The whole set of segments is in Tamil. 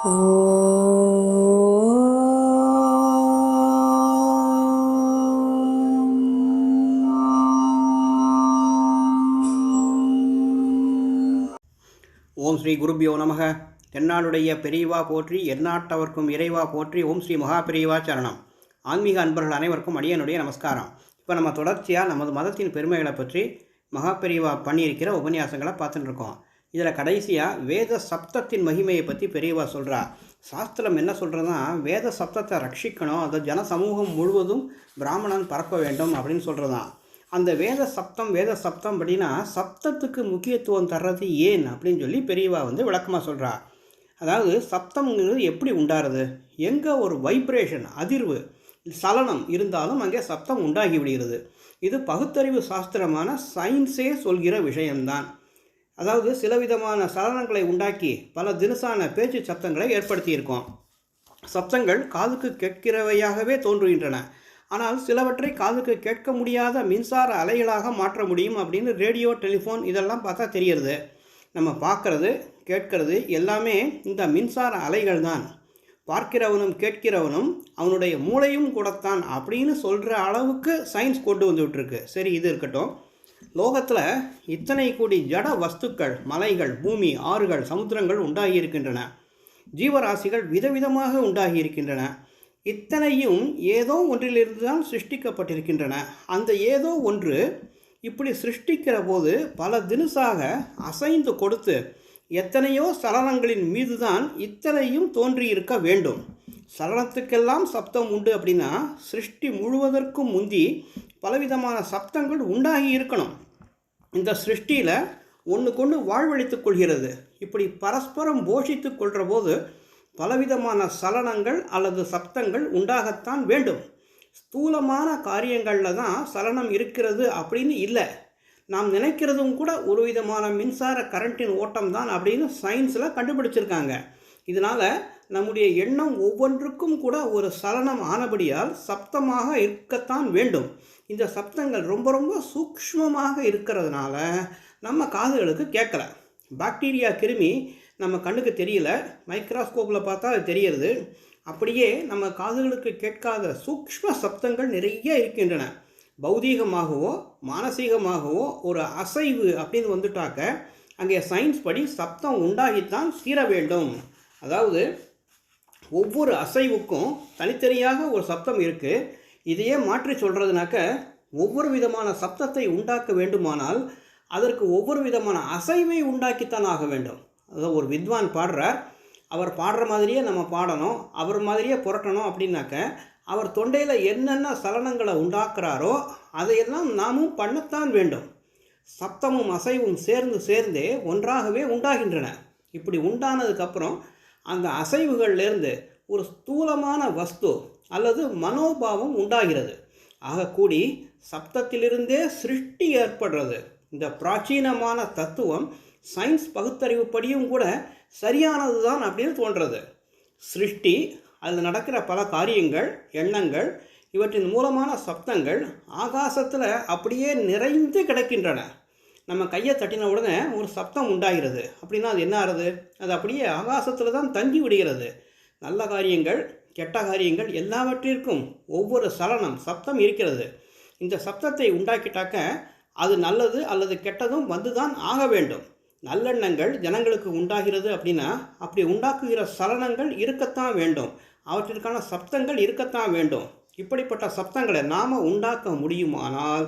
ஓம் ஸ்ரீ குருபியோ நமக. தென்னாடுடைய பெரியவா போற்றி, எந்நாட்டவர்க்கும் இறைவா போற்றி. ஓம் ஸ்ரீ மகா பெரியவா சரணம். ஆன்மீக அன்பர்கள் அனைவருக்கும் அடியனுடைய நமஸ்காரம். இப்போ நம்ம தொடர்ச்சியாக நமது மதத்தின் பெருமைகளை பற்றி மகா பெரியவா பண்ணியிருக்கிற உபன்யாசங்களை பார்த்துட்டு இருக்கோம். இதில் கடைசியாக வேத சப்தத்தின் மகிமையை பற்றி பெரியவா சொல்கிறா. சாஸ்திரம் என்ன சொல்கிறதுனா, வேத சப்தத்தை ரட்சிக்கணும், அதை ஜன சமூகம் முழுவதும் பிராமணன் பரப்ப வேண்டும் அப்படின்னு சொல்கிறதான். அந்த வேத சப்தம் அப்படின்னா சப்தத்துக்கு முக்கியத்துவம் தர்றது ஏன் அப்படின்னு சொல்லி பெரியவா விளக்கமாக சொல்கிறா. அதாவது சப்தம்ங்கிறது எப்படி உண்டாகிறது, எங்கே ஒரு வைப்ரேஷன் அதிர்வு சலனம் இருந்தாலும் அங்கே சப்தம் உண்டாகி விடுகிறது. இது பகுத்தறிவு சாஸ்திரமான சயின்ஸே சொல்கிற விஷயம்தான். அதாவது சில விதமான சலனங்களை உண்டாக்கி பல தினசான பேச்சு சப்தங்களை ஏற்படுத்தியிருக்கோம். சப்தங்கள் காதுக்கு கேட்கிறவையாகவே தோன்றுகின்றன. ஆனால் சிலவற்றை காதுக்கு கேட்க முடியாத மின்சார அலைகளாக மாற்ற முடியும் அப்படின்னு ரேடியோ, டெலிஃபோன் இதெல்லாம் பார்த்தா தெரிகிறது. நம்ம பார்க்குறது, கேட்கிறது எல்லாமே இந்த மின்சார அலைகள் தான். பார்க்கிறவனும் கேட்கிறவனும் அவனுடைய மூளையும் கூடத்தான் அப்படின்னு சொல்கிற அளவுக்கு சயின்ஸ் கொண்டு வந்துவிட்டுருக்கு. சரி, இது இருக்கட்டும். லோகத்தில் இத்தனை கோடி ஜட வஸ்துக்கள், மலைகள், பூமி, ஆறுகள், சமுத்திரங்கள் உண்டாகி இருக்கின்றன. ஜீவராசிகள் விதவிதமாக உண்டாகி இருக்கின்றன. இத்தனையும் ஏதோ ஒன்றிலிருந்து தான் சிருஷ்டிக்கப்பட்டிருக்கின்றன. அந்த ஏதோ ஒன்று இப்படி சிருஷ்டிக்கிற போது பல தினசாக அசைந்து கொடுத்து எத்தனையோ சலனங்களின் மீது தான் இத்தனையும் தோன்றியிருக்க வேண்டும். சலனத்துக்கெல்லாம் சப்தம் உண்டு அப்படின்னா சிருஷ்டி முழுவதற்கும் முந்தி பலவிதமான சப்தங்கள் உண்டாகி இருக்கணும். இந்த சிருஷ்டியில் ஒன்றுக்கொன்று வாழ்வழித்துக் கொள்கிறது. இப்படி பரஸ்பரம் போஷித்து கொள்கிற போது பலவிதமான சலனங்கள் அல்லது சப்தங்கள் உண்டாகத்தான் வேண்டும். ஸ்தூலமான காரியங்களில் தான் சலனம் இருக்கிறது அப்படின்னு இல்லை. நாம் நினைக்கிறதும் கூட ஒரு விதமான மின்சார கரண்டின் ஓட்டம் தான் அப்படின்னு சயின்ஸில் கண்டுபிடிச்சிருக்காங்க. இதனால் நம்முடைய எண்ணம் ஒவ்வொன்றுக்கும் கூட ஒரு சலனம் ஆனபடியால் சப்தமாக இருக்கத்தான் வேண்டும். இந்த சப்தங்கள் ரொம்ப ரொம்ப சூக்ஷ்மமாக இருக்கிறதுனால நம்ம காதுகளுக்கு கேட்கல. பாக்டீரியா, கிருமி நம்ம கண்ணுக்கு தெரியல, மைக்ரோஸ்கோப்பில் பார்த்தா அது தெரியறது. அப்படியே நம்ம காதுகளுக்கு கேட்காத சூக்ஷ்ம சப்தங்கள் நிறைய இருக்கின்றன. பௌதீகமாகவோ மானசீகமாகவோ ஒரு அசைவு அப்படின்னு வந்துட்டாக்க அங்கே சயின்ஸ் படி சப்தம் உண்டாகித்தான் தீர வேண்டும். அதாவது ஒவ்வொரு அசைவுக்கும் தனித்தனியாக ஒரு சப்தம் இருக்குது. இதையே மாற்றி சொல்கிறதுனாக்க ஒவ்வொரு விதமான சப்தத்தை உண்டாக்க வேண்டுமானால் அதற்கு ஒவ்வொரு விதமான அசைவை உண்டாக்கித்தான் ஆக வேண்டும். அதாவது ஒரு வித்வான் பாடுறார், அவர் பாடுற மாதிரியே நம்ம பாடணும், அவர் மாதிரியே புரட்டணும் அப்படின்னாக்க அவர் தொண்டையில் என்னென்ன சலனங்களை உண்டாக்குறாரோ அதையெல்லாம் நாமும் பண்ணத்தான் வேண்டும். சப்தமும் அசைவும் சேர்ந்தே ஒன்றாகவே உண்டாகின்றன. இப்படி உண்டானதுக்கப்புறம் அந்த அசைவுகள்லேருந்து ஒரு ஸ்தூலமான வஸ்து அல்லது மனோபாவம் உண்டாகிறது. ஆகக்கூடி சப்தத்திலிருந்தே சிருஷ்டி ஏற்படுறது. இந்த பிராச்சீனமான தத்துவம் சயின்ஸ் பகுத்தறிவுப்படியும் கூட சரியானது தான் அப்படின்னு தோன்றது. சிருஷ்டி, அதில் நடக்கிற பல காரியங்கள், எண்ணங்கள், இவற்றின் மூலமான சப்தங்கள் ஆகாசத்தில் அப்படியே நிறைந்து கிடக்கின்றன. நம்ம கையை தட்டின உடனே ஒரு சப்தம் உண்டாகிறது அப்படின்னா அது என்ன ஆகுது? அது அப்படியே ஆகாசத்தில் தான் தங்கி விடுகிறது. நல்ல காரியங்கள், கெட்ட காரியங்கள் எல்லாவற்றிற்கும் ஒவ்வொரு சலனம், சப்தம் இருக்கிறது. இந்த சப்தத்தை உண்டாக்கிட்டாக்க அது நல்லது அல்லது கெட்டதும் வந்து தான் ஆக வேண்டும். நல்லெண்ணங்கள் ஜனங்களுக்கு உண்டாகிறது அப்படின்னா அப்படி உண்டாக்குகிற சலனங்கள் இருக்கத்தான் வேண்டும், அவற்றிற்கான சப்தங்கள் இருக்கத்தான் வேண்டும். இப்படிப்பட்ட சப்தங்களை நாம் உண்டாக்க முடியுமானால்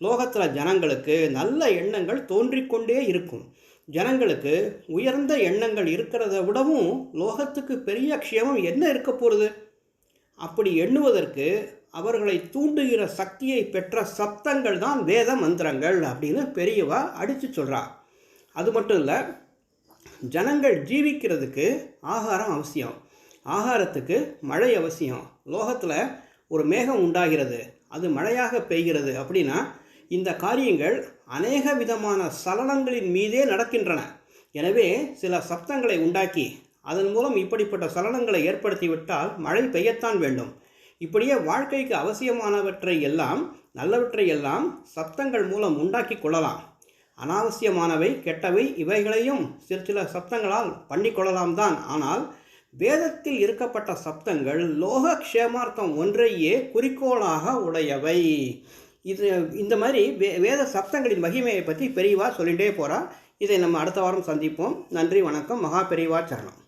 லோகத்தில் ஜனங்களுக்கு நல்ல எண்ணங்கள் தோன்றிக்கொண்டே இருக்கும். ஜனங்களுக்கு உயர்ந்த எண்ணங்கள் இருக்கிறத விடவும் லோகத்துக்கு பெரிய க்ஷேமம் என்ன இருக்க போகிறது? அப்படி எண்ணுவதற்கு அவர்களை தூண்டுகிற சக்தியை பெற்ற சப்தங்கள் தான் வேத மந்திரங்கள் அப்படின்னு பெரியவா அடித்து சொல்கிறா. அது மட்டும் இல்லை, ஜனங்கள் ஜீவிக்கிறதுக்கு ஆகாரம் அவசியம், ஆகாரத்துக்கு மழை அவசியம். லோகத்தில் ஒரு மேகம் உண்டாகிறது, அது மழையாக பெய்கிறது அப்படின்னா இந்த காரியங்கள் அநேக விதமான சலனங்களின் மீதே நடக்கின்றன. எனவே சில சப்தங்களை உண்டாக்கி அதன் மூலம் இப்படிப்பட்ட சலனங்களை ஏற்படுத்திவிட்டால் மழை பெய்யத்தான் வேண்டும். இப்படியே வாழ்க்கைக்கு அவசியமானவற்றை எல்லாம், நல்லவற்றை எல்லாம் சப்தங்கள் மூலம் உண்டாக்கி கொள்ளலாம். அனாவசியமானவை, கெட்டவை இவைகளையும் சில சப்தங்களால் பண்ணிக்கொள்ளலாம் தான். ஆனால் வேதத்தில் இருக்கப்பட்ட சப்தங்கள் லோக க்ஷேமார்த்தம் ஒன்றையே குறிக்கோளாக உடையவை. இந்த மாதிரி வேத சப்தங்களின் மகிமையை பற்றி பெரியவா சொல்லிகிட்டே போகிறார். இதை நம்ம அடுத்த வாரம் சந்திப்போம். நன்றி, வணக்கம். மகா பெரியவா சரணம்.